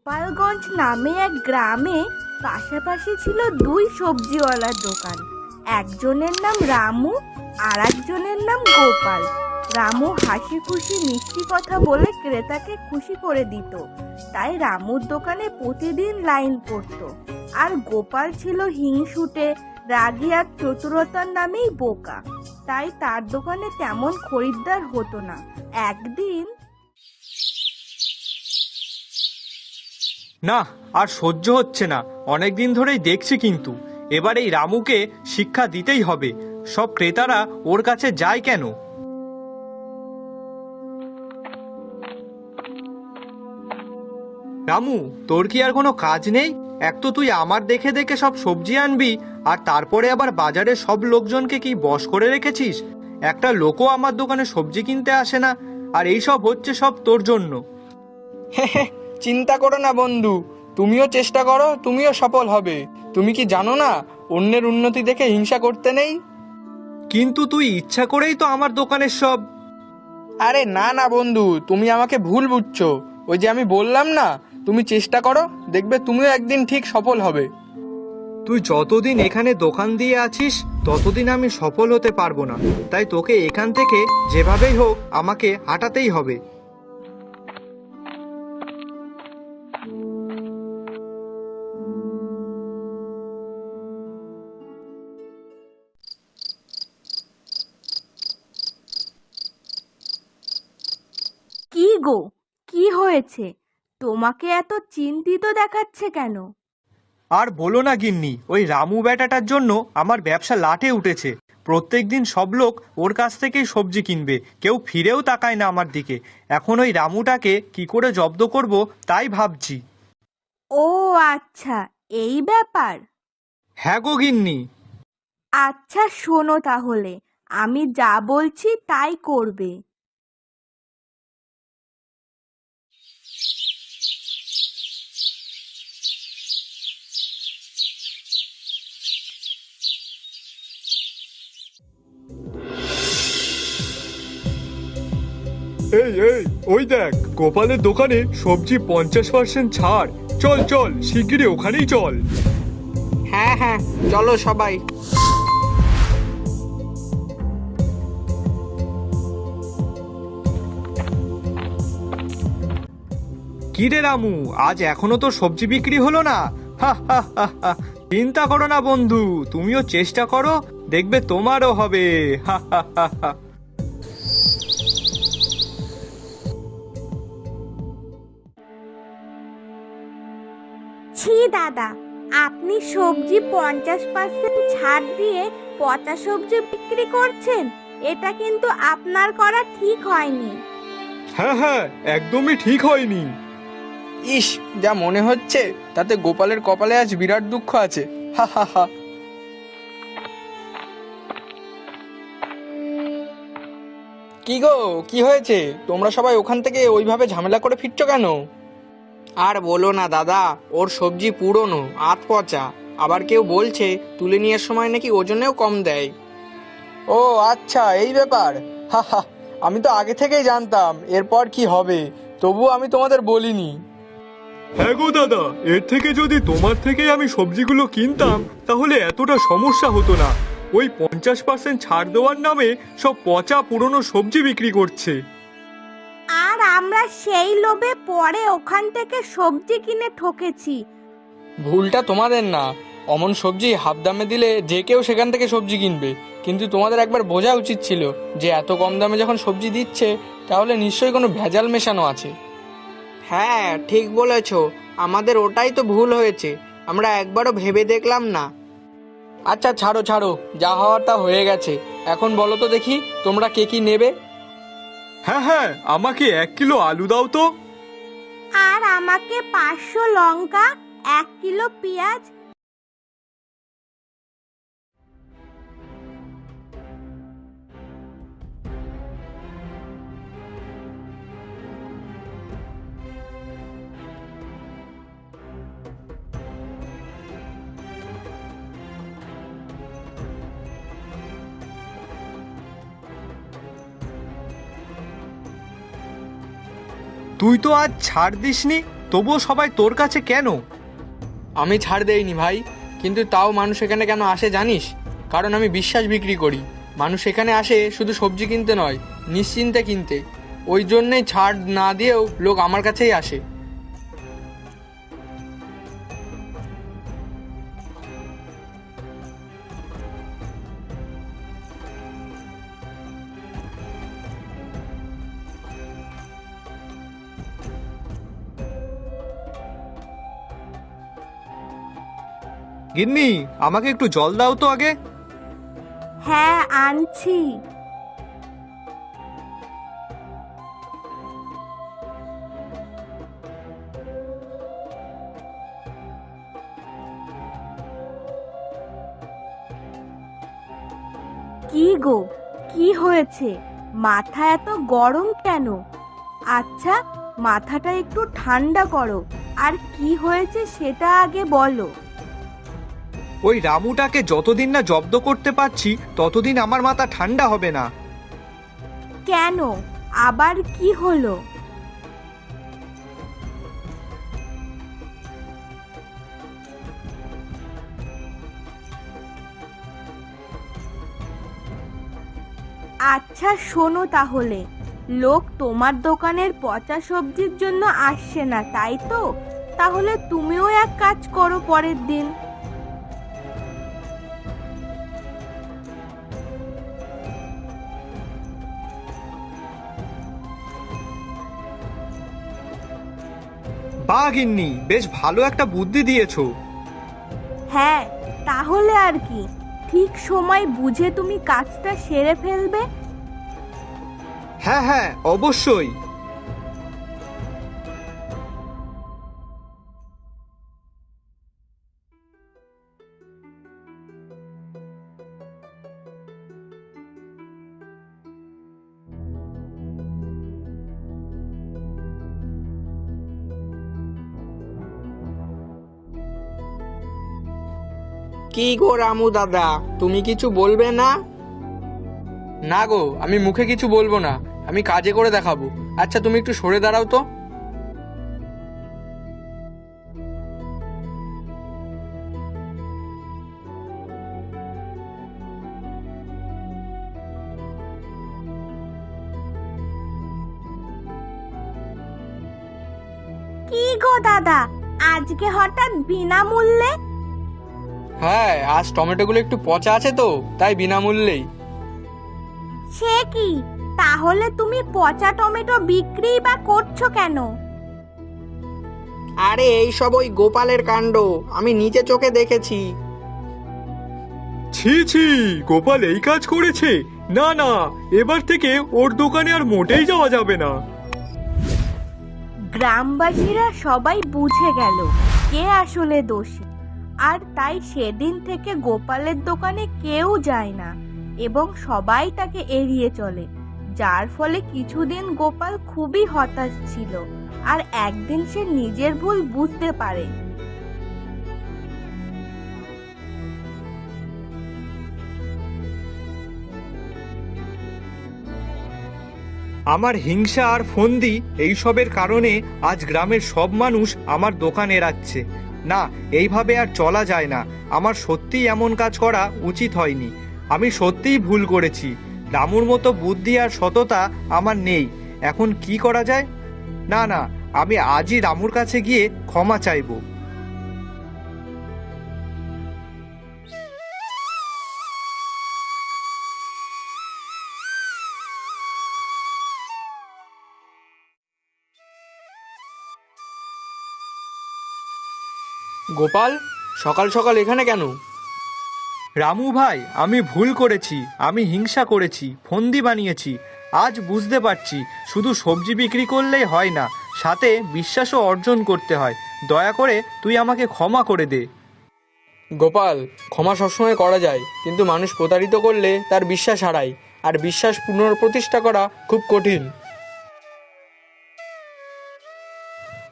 গোপালগঞ্জ নামে এক গ্রামে পাশাপাশি ছিল দুই সবজিওয়ালার দোকান। একজনের নাম রামু আর একজনের নাম গোপাল। রামু হাসি খুশি মিষ্টি কথা বলে ক্রেতাকে খুশি করে দিত, তাই রামুর দোকানে প্রতিদিন লাইন পড়তো। আর গোপাল ছিল হিংসুটে, রাগী আর চতুরতার নামেই বোকা, তাই তার দোকানে তেমন খরিদ্দার হতো না। একদিন না, আর সহ্য হচ্ছে না। অনেক দিন ধরেই দেখছি, কিন্তু এবার এই রামুকে শিক্ষা দিতেই হবে। সব ক্রেতারা ওর কাছে যায় কেন? রামু, তোর কি আর কোনো কাজ নেই? এক তো তুই আমার দেখে দেখে সব সবজি আনবি, আর তারপরে আবার বাজারে সব লোকজনকে কি বশ করে রেখেছিস? একটা লোকও আমার দোকানে সবজি কিনতে আসে না, আর এই সব হচ্ছে সব তোর জন্য। চিন্তা করো না বন্ধু, তুমিও চেষ্টা করো, তুমিও সফল হবে। তুমি কি জানো না, অন্যের উন্নতি দেখে হিংসা করতে নেই? কিন্তু তুই ইচ্ছা করেই তো আমার দোকানের সব... আরে না না বন্ধু, তুমি আমাকে ভুল বুঝছো। ওই যে আমি বললাম না, তুমি চেষ্টা করো, দেখবে তুমিও একদিন ঠিক সফল হবে। তুই যতদিন এখানে দোকান দিয়ে আছিস ততদিন আমি সফল হতে পারবো না, তাই তোকে এখান থেকে যেভাবেই হোক আমাকে হাঁটাতেই হবে। কি গো, কি হয়েছে? তোমাকে এত চিন্তিত দেখাচ্ছে কেন? আর বলো না গিন্নি, ওই রামু বেটাটার জন্য আমার ব্যবসা লাটে উঠেছে। প্রত্যেকদিন সব লোক ওর কাছ থেকেই সবজি কিনবে, কেউ ফিরেও তাকায় না আমার দিকে। এখন ওই রামুটাকে কি করে জব্দ করব তাই ভাবছি। ও আচ্ছা, এই ব্যাপার। হ্যাঁ গো গিন্নি। আচ্ছা শোনো তাহলে, আমি যা বলছি তাই করবে। এই এই, ওই দেখ, গোপালের দোকানে সবজি 50% ছাড়। চল চল, শিগগিরই ওখানেই চল। হ্যাঁ হ্যাঁ, চলো সবাই। কি রে রামু, আজ এখনো তো সবজি বিক্রি হলো না? হা হা হা হা। চিন্তা করো না বন্ধু, তুমিও চেষ্টা করো, দেখবে তোমারও হবে। হা হা হা হা। ছি দাদা, আপনি সবজি 50% ছাড় দিয়ে পচা সবজি বিক্রি করছেন? এটা কিন্তু আপনার করা ঠিক হয়নি। হ্যাঁ হ্যাঁ, একদমই ঠিক হয়নি। ইস, যা মনে হচ্ছে তাতে গোপালের কপালে আজ বিরাট দুঃখ আছে। হা হা হা। কি গো, কি হয়েছে? তোমরা সবাই ওখান থেকে ওইভাবে ঝামেলা করে ফিরছো কেন? আর বলো না দাদা, ওর সবজি পুরনো, আধ পচা। আবার কেউ বলছে তুলে নেওয়ার সময় নাকি ওজনেও কম দেয়। ও আচ্ছা, এই ব্যাপার। হা হা, আমি তো আগে থেকেই জানতাম এরপর কি হবে, তবুও আমি তোমাদের বলিনি। হ্যাঁ গো দাদা, এর থেকে যদি তোমার থেকেই আমি সবজিগুলো কিনতাম তাহলে এতটা সমস্যা হতো না। ওই 50% ছাড় দেওয়ার নামে সব পচা পুরনো সবজি বিক্রি করছে। আর আমরা সেই লোভে পরে ওখান থেকে সবজি কিনে ঠকেছি। ভুলটা তোমাদের না, অমন সবজি হাফ দামে দিলে যে কেউ সেখান থেকে সবজি কিনবে। কিন্তু তোমাদের একবার বোঝা উচিত ছিল যে এত কম দামে যখন সবজি দিচ্ছে তাহলে নিশ্চয়ই কোনো ভেজাল মেশানো আছে। হ্যাঁ ঠিক বলেছ, আমাদের ওটাই তো ভুল হয়েছে, আমরা একবারও ভেবে দেখলাম না। আচ্ছা ছাড়ো ছাড়ো, যা হওয়ার তা হয়ে গেছে। এখন বলো তো দেখি, তোমরা কে কি নেবে? হ্যাঁ হ্যাঁ, আমাকে 1 কিলো আলু দাও তো। আর আমাকে 500 লঙ্কা, 1 কিলো পেঁয়াজ। তুই তো আজ ছাড় দিসনি, তবুও সবাই তোর কাছে কেন? আমি ছাড় দেইনি ভাই, কিন্তু তাও মানুষ এখানে কেন আসে জানিস? কারণ আমি বিশ্বাস বিক্রি করি। মানুষ এখানে আসে শুধু সবজি কিনতে নয়, নিশ্চিন্তে কিনতে। ওই জন্যেই ছাড় না দিয়েও লোক আমার কাছেই আসে। গিন্নি, আমাকে একটু জল দাও তো আগে। হ্যাঁ, আনছি। কি গো, কি হয়েছে? মাথা এত গরম কেন? আচ্ছা, মাথাটা একটু ঠান্ডা করো। আর কি হয়েছে সেটা আগে বলো। ওই রামুটাকে যতদিন না জব্দ করতে পারছি ততদিন আমার মাথা ঠান্ডা হবে না। কেন? আবার কি হলো? আচ্ছা শোনো তাহলে, লোক তোমার দোকানের পচা সবজির জন্য আসছে না, তাই তো? তাহলে তুমিও এক কাজ করো পরের দিন। বাহ গিন্নি, বেশ ভালো একটা বুদ্ধি দিয়েছো। হ্যাঁ, তাহলে আর কি, ঠিক সময় বুঝে তুমি কাজটা সেরে ফেলবে। হ্যাঁ হ্যাঁ, অবশ্যই। কি গো রামু দাদা, তুমি কিছু বলবে না? না গো, আমি মুখে কিছু বলবো না, আমি কাজে করে দেখাবো। আচ্ছা তুমি একটু সরে দাঁড়াও তো। কি গো দাদা, আজকে হঠাৎ বিনামূল্যে? হ্যাঁ, আজ টমেটোগুলো একটু পচা আছে তো, তাই বিনামূল্যেই। সে কি? তাহলে তুমি পচা টমেটো বিক্রি বা করছো কেন? আরে এইসব ওই গোপালের কাণ্ড, আমি নিজে চোখে দেখেছি। ছি ছি, গোপাল এই কাজ করেছে? না না, এবার থেকে ওর দোকানে আর মোটেই যাওয়া যাবে না। গ্রামবাসীরা সবাই বুঝে গেল কে আসলে দোষী, আর তাই সেদিন থেকে গোপালের দোকানে কেউ যায় না এবং সবাই তাকে এড়িয়ে চলে। যার ফলে কিছুদিন গোপাল খুবই হতাশ ছিল, আর একদিন সে নিজের ভুল বুঝতে পারে। আমার হিংসা আর ফন্দি এইসবের কারণে আজ গ্রামের সব মানুষ আমার দোকান এড়াচ্ছে। না, এইভাবে আর চলা যায় না। আমার সত্যিই এমন কাজ করা উচিত হয়নি। আমি সত্যিই ভুল করেছি। রামুর মতো বুদ্ধি আর সততা আমার নেই। এখন কি করা যায়? না না, আমি আজই রামুর কাছে গিয়ে ক্ষমা চাইবো। গোপাল, সকাল সকাল এখানে কেন? রামু ভাই, আমি ভুল করেছি। আমি হিংসা করেছি, ফন্দি বানিয়েছি। আজ বুঝতে পারছি শুধু সবজি বিক্রি করলেই হয় না, সাথে বিশ্বাসও অর্জন করতে হয়। দয়া করে তুই আমাকে ক্ষমা করে দে। গোপাল, ক্ষমা সবসময় করা যায়, কিন্তু মানুষ প্রতারিত করলে তার বিশ্বাস হারায়, আর বিশ্বাস পুনঃপ্রতিষ্ঠা করা খুব কঠিন।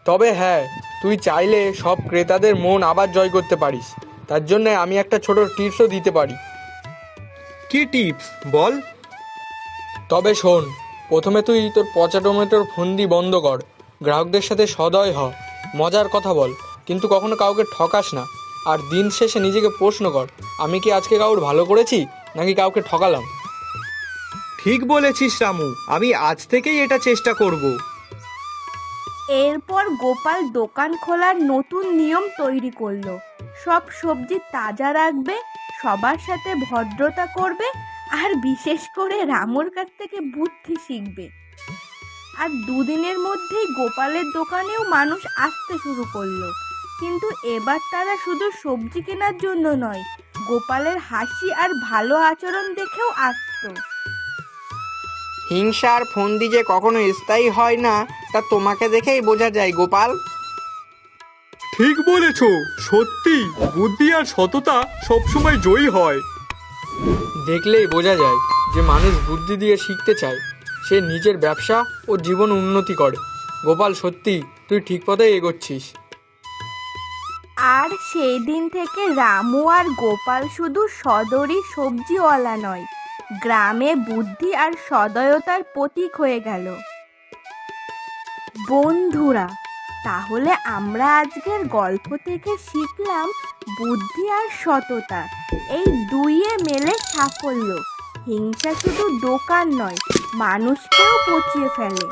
তবে হ্যাঁ, তুই চাইলে সব ক্রেতাদের মন আবার জয় করতে পারিস। তার জন্য আমি একটা ছোট টিপসও দিতে পারি। কি টিপস বল? তবে শোন, প্রথমে তুই তোর পচা টমেটোর ফন্দি বন্ধ কর, গ্রাহকদের সাথে সদয় হ, মজার কথা বল, কিন্তু কখনো কাউকে ঠকাস না। আর দিন শেষে নিজেকে প্রশ্ন কর, আমি কি আজকে কাউর ভালো করেছি নাকি কাউকে ঠকালাম? ঠিক বলেছিস রামু, আমি আজ থেকেই এটা চেষ্টা করব। এরপর গোপাল দোকান খোলার নতুন নিয়ম তৈরি করলো। সব সবজি তাজা রাখবে, সবার সাথে ভদ্রতা করবে, আর বিশেষ করে রামুর কাছ থেকে বুদ্ধি শিখবে। আর দুদিনের মধ্যেই গোপালের দোকানেও মানুষ আসতে শুরু করলো। কিন্তু এবার তারা শুধু সবজি কেনার জন্য নয়, গোপালের হাসি আর ভালো আচরণ দেখেও আসতো। হিংসা আর ফন্দি যে কখনো স্থায়ী হয় না, তা তোমাকে দেখেই বোঝা যায় গোপাল। ঠিক বলেছ, সত্যি বুদ্ধি আর সততা সবসময় জয়ী হয়। দেখলেই বোঝা যায় যে মানুষ বুদ্ধি দিয়ে শিখতে চায়, সে নিজের ব্যবসা ও জীবন উন্নতি করে। গোপাল, সত্যি তুই ঠিক পথেই এগোচ্ছিস। আর সেই দিন থেকে রামু আর গোপাল শুধু সদরি সবজিওয়ালা নয়, গ্রামে বুদ্ধি আর সদয়তার প্রতীক হয়ে গেল। বন্ধুরা, তাহলে আমরা আজকের গল্প থেকে শিখলাম বুদ্ধি আর সততা এই দুইয়ে মেলে সাফল্য। হিংসা শুধু দোকান নয়, মানুষকেও পচিয়ে ফেলে।